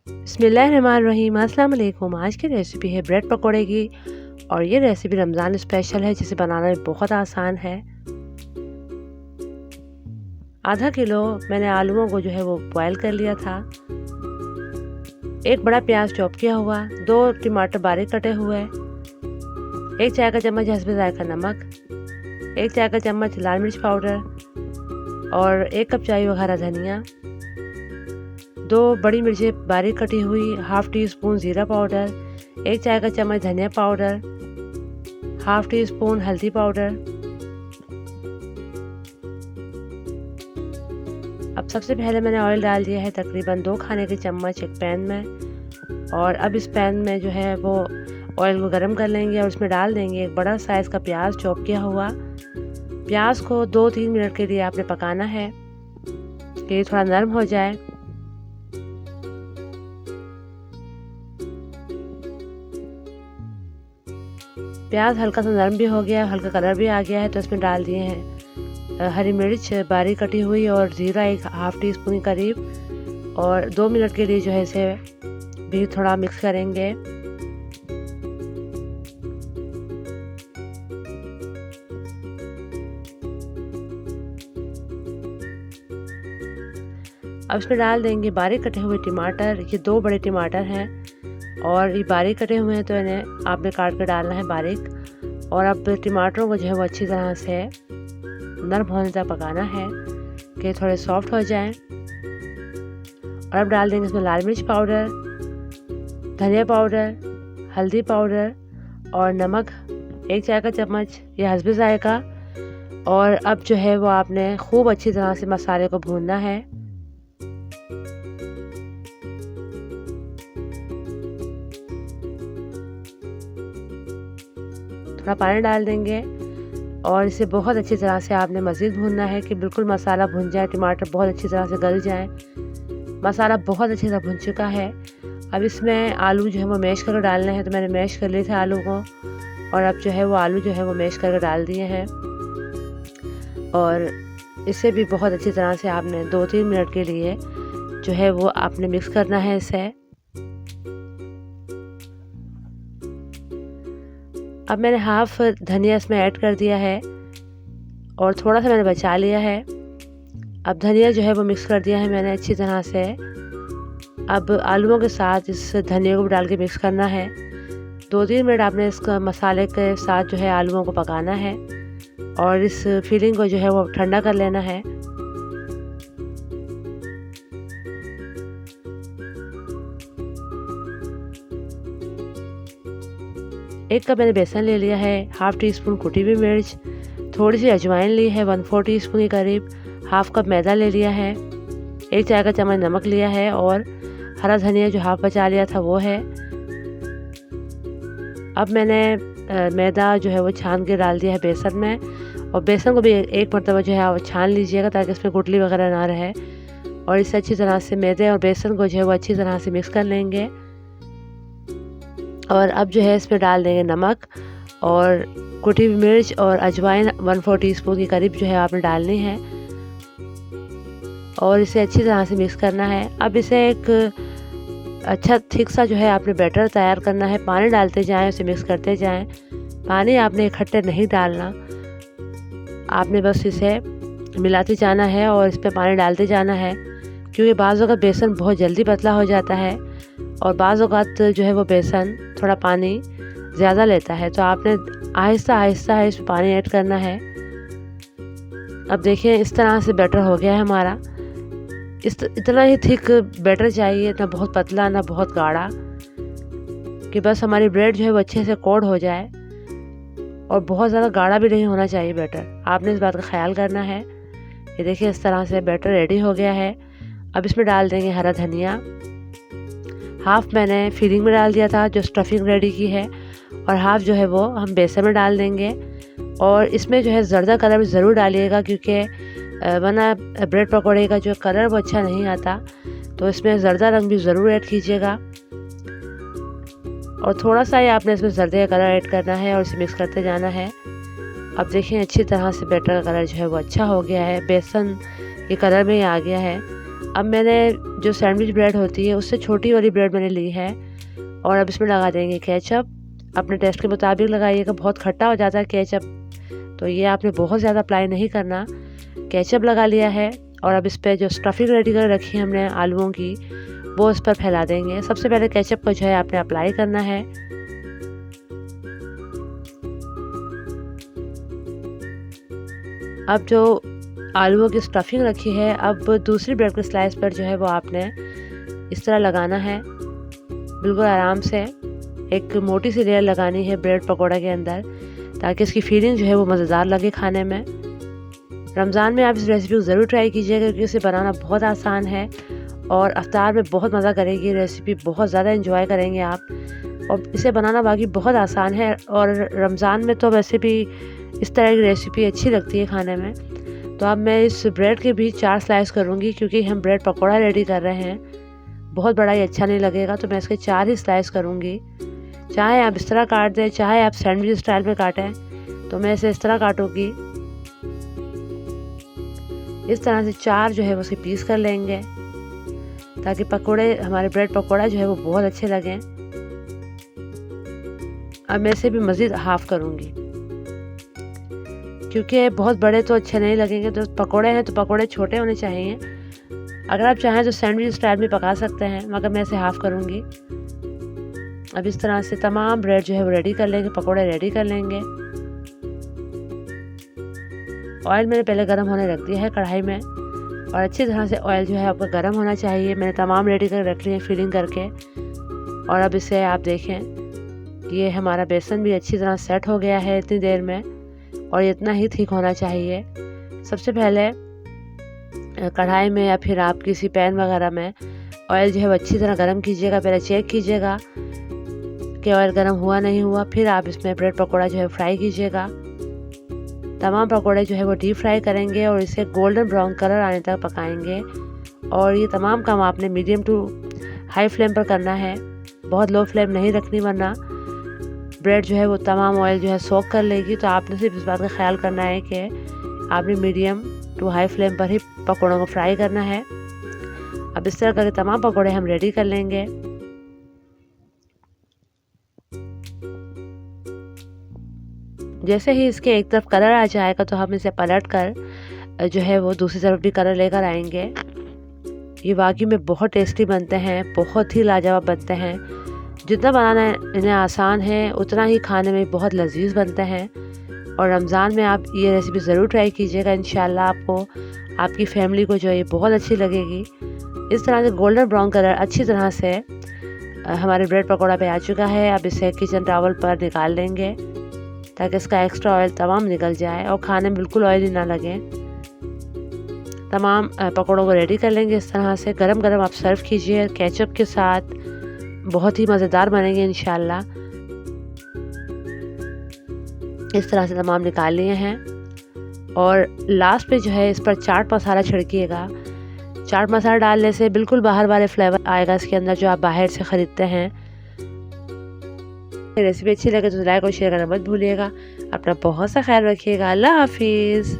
बिस्मिल्लाहिर्रहमानिर्रहीम, अस्सलाम वालेकुम। आज की रेसिपी है ब्रेड पकौड़े की और ये रेसिपी रमज़ान स्पेशल है जिसे बनाना बहुत आसान है। आधा किलो मैंने आलूओं को जो है वो बॉयल कर लिया था। एक बड़ा प्याज चॉप किया हुआ, 2 टमाटर बारीक कटे हुए, 1 चाय का चम्मच हस्बे ज़ायका नमक, 1 चाय का चम्मच लाल मिर्च पाउडर और 1 कप चाय हरा धनिया, 2 बड़ी मिर्चें बारीक कटी हुई, हाफ़ टी स्पून ज़ीरा पाउडर, 1 चाय का चम्मच धनिया पाउडर, हाफ़ टी स्पून हल्दी पाउडर। अब सबसे पहले मैंने ऑयल डाल दिया है तकरीबन 2 खाने के चम्मच एक पैन में, और अब इस पैन में जो है वो ऑयल को गर्म कर लेंगे और उसमें डाल देंगे एक बड़ा साइज़ का प्याज चॉप किया हुआ। प्याज को 2-3 मिनट के लिए आपने पकाना है कि ये थोड़ा नरम हो जाए। प्याज हल्का सा नरम भी हो गया, हल्का कलर भी आ गया है, तो इसमें डाल दिए हैं हरी मिर्च बारीक कटी हुई और ज़ीरा एक हाफ़ टी स्पून के करीब, और 2 मिनट के लिए जो है इसे भी थोड़ा मिक्स करेंगे। अब इसमें डाल देंगे बारीक कटे हुए टमाटर। ये 2 बड़े टमाटर हैं और ये बारीक कटे हुए हैं, तो इन्हें आपने काट कर डालना है बारीक। और अब टमाटरों को जो है वो अच्छी तरह से नरम होने तक पकाना है कि थोड़े सॉफ्ट हो जाएं। और अब डाल देंगे इसमें लाल मिर्च पाउडर, धनिया पाउडर, हल्दी पाउडर और नमक 1 चाय का चम्मच, ये हस्बे ज़ायका। और अब जो है वो आपने खूब अच्छी तरह से मसाले को भूनना है। थोड़ा पानी डाल देंगे और इसे बहुत अच्छी तरह से आपने मज़ीद भूनना है कि बिल्कुल मसाला भुन जाए, टमाटर बहुत अच्छी तरह से गल जाए। मसाला बहुत अच्छी तरह भुन चुका है। अब इसमें आलू जो है वो मैश करके डालने हैं, तो मैंने मैश कर लिए थे आलू को, और अब जो है वो आलू जो है वो मैश करके डाल दिए हैं। और इसे भी बहुत अच्छी तरह से आपने 2-3 मिनट के लिए जो है वो आपने मिक्स करना है इसे। अब मैंने हाफ़ धनिया इसमें ऐड कर दिया है और थोड़ा सा मैंने बचा लिया है। अब धनिया जो है वो मिक्स कर दिया है मैंने अच्छी तरह से। अब आलूओं के साथ इस धनिया को भी डाल के मिक्स करना है। 2-3 मिनट आपने इसका मसाले के साथ जो है आलूओं को पकाना है और इस फीलिंग को जो है वो ठंडा कर लेना है। एक कप मैंने बेसन ले लिया है, हाफ़ टी स्पून कुटी हुई मिर्च, थोड़ी सी अजवाइन ली है 1/4 टीस्पून के करीब, हाफ़ कप मैदा ले लिया है, 1 चाय का चम्मच नमक लिया है और हरा धनिया जो हाफ़ बचा लिया था वो है। अब मैंने मैदा जो है वो छान के डाल दिया है बेसन में, और बेसन को भी एक मरतबा जो है वो छान लीजिएगा ताकि इसमें गुठली वगैरह ना रहे। और इसे अच्छी तरह से मैदे और बेसन को जो है वो अच्छी तरह से मिक्स कर लेंगे। और अब जो है इसमें डाल देंगे नमक और कुटी हुई मिर्च और अजवाइन 1/4 टीस्पून के करीब जो है आपने डालनी है, और इसे अच्छी तरह से मिक्स करना है। अब इसे एक अच्छा थिक सा जो है आपने बैटर तैयार करना है। पानी डालते जाएं, उसे मिक्स करते जाएं। पानी आपने इकट्ठे नहीं डालना, आपने बस इसे मिलाते जाना है और इस पर पानी डालते जाना है, क्योंकि बाज़ वक़्त बेसन बहुत जल्दी पतला हो जाता है और बाज़ वक़्त जो है वो बेसन थोड़ा पानी ज़्यादा लेता है, तो आपने आहिस्ता आहिस्ता है इसमें पानी ऐड करना है। अब देखिए इस तरह से बैटर हो गया है हमारा। इतना ही थिक बैटर चाहिए, ना बहुत पतला ना बहुत गाढ़ा, कि बस हमारी ब्रेड जो है वो अच्छे से कोट हो जाए, और बहुत ज़्यादा गाढ़ा भी नहीं होना चाहिए बैटर। आपने इस बात का ख्याल करना है। ये देखिए इस तरह से बैटर रेडी हो गया है। अब इसमें डाल देंगे हरा धनिया, हाफ़ मैंने फिलिंग में डाल दिया था जो स्टफिंग रेडी की है, और हाफ़ जो है वो हम बेसन में डाल देंगे। और इसमें जो है ज़र्दा कलर भी ज़रूर डालिएगा, क्योंकि वरना ब्रेड पकौड़े का जो कलर वो अच्छा नहीं आता, तो इसमें ज़र्दा रंग भी ज़रूर ऐड कीजिएगा। और थोड़ा सा ही आपने इसमें ज़र्दे का कलर ऐड करना है और इसे मिक्स करते जाना है। अब देखिए अच्छी तरह से बैटर का कलर जो है वो अच्छा हो गया है, बेसन के कलर में ही आ गया है। अब मैंने जो सैंडविच ब्रेड होती है उससे छोटी वाली ब्रेड मैंने ली है और अब इसमें लगा देंगे केचप। अपने टेस्ट के मुताबिक लगाइएगा, बहुत खट्टा हो जाता है केचप, तो ये आपने बहुत ज़्यादा अप्लाई नहीं करना। केचप लगा लिया है और अब इस पर जो स्टफिंग रेडी कर रखी है हमने आलूओं की, वो इस पर फैला देंगे। सबसे पहले केचप को जो है आपने अप्लाई करना है। अब जो आलूओं की स्टफिंग रखी है, अब दूसरी ब्रेड के स्लाइस पर जो है वो आपने इस तरह लगाना है, बिल्कुल आराम से। एक मोटी सी लेयर लगानी है ब्रेड पकौड़ा के अंदर, ताकि इसकी फीलिंग जो है वो मज़ेदार लगे खाने में। रमज़ान में आप इस रेसिपी को ज़रूर ट्राई कीजिएगा, क्योंकि इसे बनाना बहुत आसान है और अफ्तार में बहुत मज़ा करेगी ये रेसिपी, बहुत ज़्यादा इंजॉय करेंगे आप। और इसे बनाना बाकी बहुत आसान है, और रमज़ान में तो वैसे भी इस तरह की रेसिपी अच्छी लगती है खाने में। तो अब मैं इस ब्रेड के भी 4 स्लाइस करूँगी, क्योंकि हम ब्रेड पकौड़ा रेडी कर रहे हैं। बहुत बड़ा ही अच्छा नहीं लगेगा, तो मैं इसके 4 ही स्लाइस करूँगी। चाहे आप इस तरह काट दें, चाहे आप सैंडविच स्टाइल में काटें, तो मैं इसे इस तरह काटूँगी। इस तरह से 4 जो है वो उसे पीस कर लेंगे, ताकि पकोड़े, हमारे ब्रेड पकौड़ा जो है वो बहुत अच्छे लगें। अब मैं इसे भी मज़ीद हाफ़ करूँगी, क्योंकि बहुत बड़े तो अच्छे नहीं लगेंगे। तो पकोड़े हैं तो पकोड़े छोटे होने चाहिए। अगर आप चाहें तो सैंडविच स्टाइल में पका सकते हैं, मगर मैं इसे हाफ़ करूँगी। अब इस तरह से तमाम ब्रेड जो है वो रेडी कर लेंगे, पकोड़े रेडी कर लेंगे। ऑयल मैंने पहले गर्म होने रख दिया है कढ़ाई में, और अच्छी तरह से ऑयल जो है आपका गर्म होना चाहिए। मैंने तमाम रेडी कर रख लिए फिलिंग करके। और अब इसे आप देखें, ये हमारा बेसन भी अच्छी तरह सेट हो गया है इतनी देर में, और इतना ही ठीक होना चाहिए। सबसे पहले कढ़ाई में या फिर आप किसी पैन वगैरह में ऑयल जो है वो अच्छी तरह गर्म कीजिएगा। पहले चेक कीजिएगा कि ऑयल गर्म हुआ नहीं हुआ, फिर आप इसमें ब्रेड पकौड़ा जो है फ्राई कीजिएगा। तमाम पकौड़े जो है वो डीप फ्राई करेंगे और इसे गोल्डन ब्राउन कलर आने तक पकाएंगे। और ये तमाम काम आपने मीडियम टू हाई फ्लेम पर करना है, बहुत लो फ्लेम नहीं रखनी, वरना ब्रेड जो है वो तमाम ऑयल जो है सोक कर लेगी। तो आपने सिर्फ इस बात का ख्याल करना है कि आपने मीडियम टू हाई फ्लेम पर ही पकौड़ों को फ्राई करना है। अब इस तरह करके तमाम पकौड़े हम रेडी कर लेंगे। जैसे ही इसके एक तरफ कलर आ जाएगा, तो हम इसे पलट कर जो है वो दूसरी तरफ भी कलर लेकर आएंगे। ये वाकई में बहुत टेस्टी बनते हैं, बहुत ही लाजवाब बनते हैं। जितना बनाना इन्हें आसान है, उतना ही खाने में बहुत लजीज बनते हैं। और रमज़ान में आप ये रेसिपी ज़रूर ट्राई कीजिएगा। इंशाल्लाह आपको, आपकी फैमिली को जो है ये बहुत अच्छी लगेगी। इस तरह से गोल्डन ब्राउन कलर अच्छी तरह से हमारे ब्रेड पकौड़ा पे आ चुका है। अब इसे किचन टॉवल पर निकाल लेंगे, ताकि इसका एक्स्ट्रा ऑयल तमाम निकल जाए और खाने में बिल्कुल ऑयली ना लगे। तमाम पकौड़ों को रेडी कर लेंगे। इस तरह से गरम गरम आप सर्व कीजिए केचप के साथ, बहुत ही मज़ेदार बनेंगे इंशाल्लाह। इस तरह से तमाम निकाल लिए हैं। और लास्ट पे जो है इस पर चाट मसाला छिड़किएगा। चाट मसाला डालने से बिल्कुल बाहर वाले फ्लेवर आएगा इसके अंदर, जो आप बाहर से ख़रीदते हैं। रेसिपी अच्छी लगे तो लाइक और शेयर करना मत भूलिएगा। अपना बहुत सा ख्याल रखिएगा। अल्लाह हाफिज़।